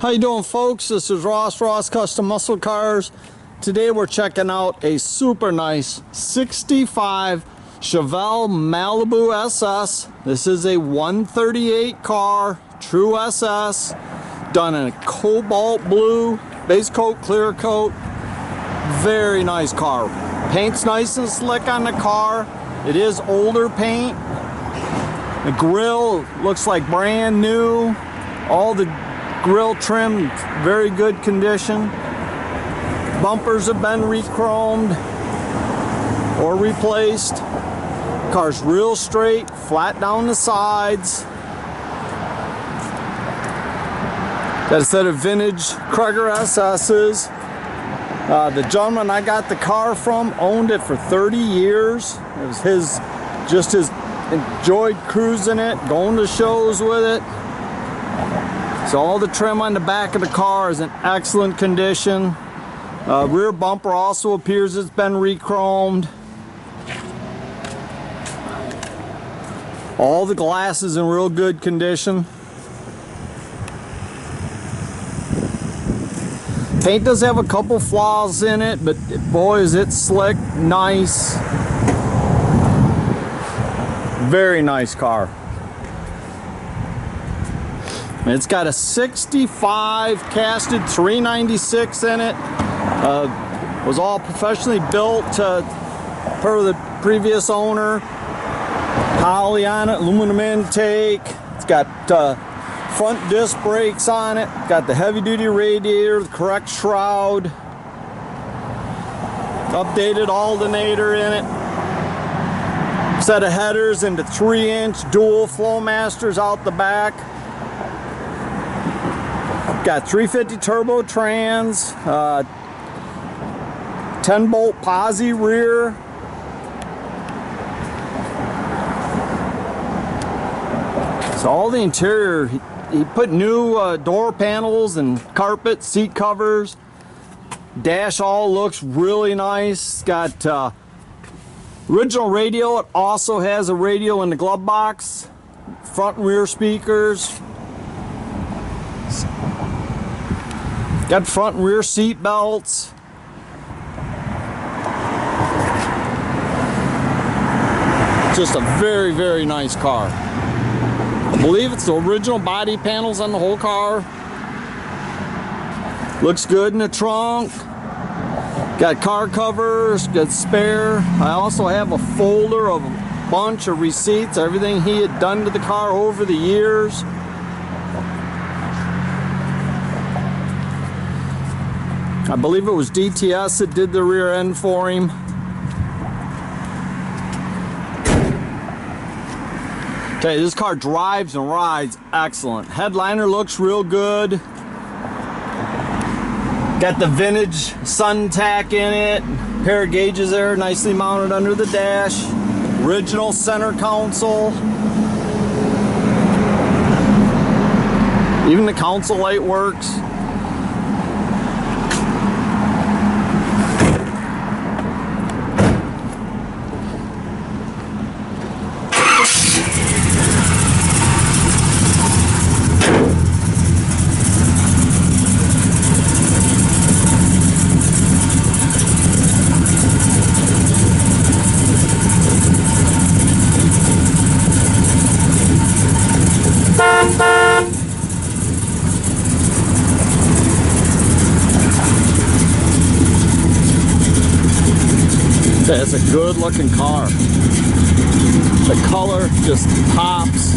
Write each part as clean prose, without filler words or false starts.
How you doing, folks? This is Ross Custom Muscle Cars. Today we're checking out a super nice 65 Chevelle Malibu SS. This is a 138 car, true SS, done in a Cobalt Blue, base coat, clear coat. Very nice car. Paint's nice and slick on the car. It is older paint. The grille looks like brand new. All the grill trim, very good condition. Bumpers have been re-chromed or replaced. Car's real straight, flat down the sides. Got a set of vintage Krieger SS's. The gentleman I got the car from owned it for 30 years. It was his enjoyed cruising it, going to shows with it. So all the trim on the back of the car is in excellent condition. Rear bumper also appears it's been re-chromed. All the glass is in real good condition. Paint does have a couple flaws in it, but boy is it slick, nice. Very nice car. It's got a 65 casted 396 in it. Was all professionally built per the previous owner. Poly on it, aluminum intake. It's got front disc brakes on it. Got the heavy duty radiator, the correct shroud. Updated alternator in it. Set of headers into 3-inch dual Flowmasters out the back. Got 350 turbo trans, 10-bolt posi rear. So all the interior, he put new door panels and carpet, seat covers. Dash all looks really nice. Got original radio. It also has a radio in the glove box. Front and rear speakers. Got front and rear seat belts. Just a very, very nice car. I believe it's the original body panels on the whole car. Looks good in the trunk. Got car covers, got spare. I also have a folder of a bunch of receipts, everything he had done to the car over the years. I believe it was DTS that did the rear end for him. Okay, this car drives and rides excellent. Headliner looks real good. Got the vintage sun tack in it. Pair of gauges there, nicely mounted under the dash. Original center console. Even the console light works. It's a good looking car. The color just pops.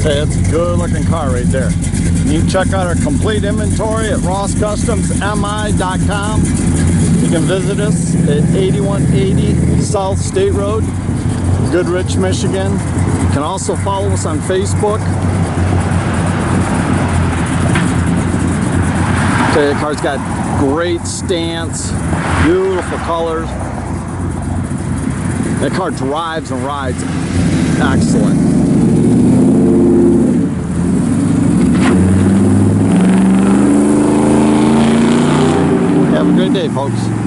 It's a good looking car right there. You can check out our complete inventory at rosscustomsmi.com. You can visit us at 8180 South State Road, Goodrich, Michigan. You can also follow us on Facebook. So the car's got great stance, beautiful colors. That car drives and rides excellent. Have a great day, folks.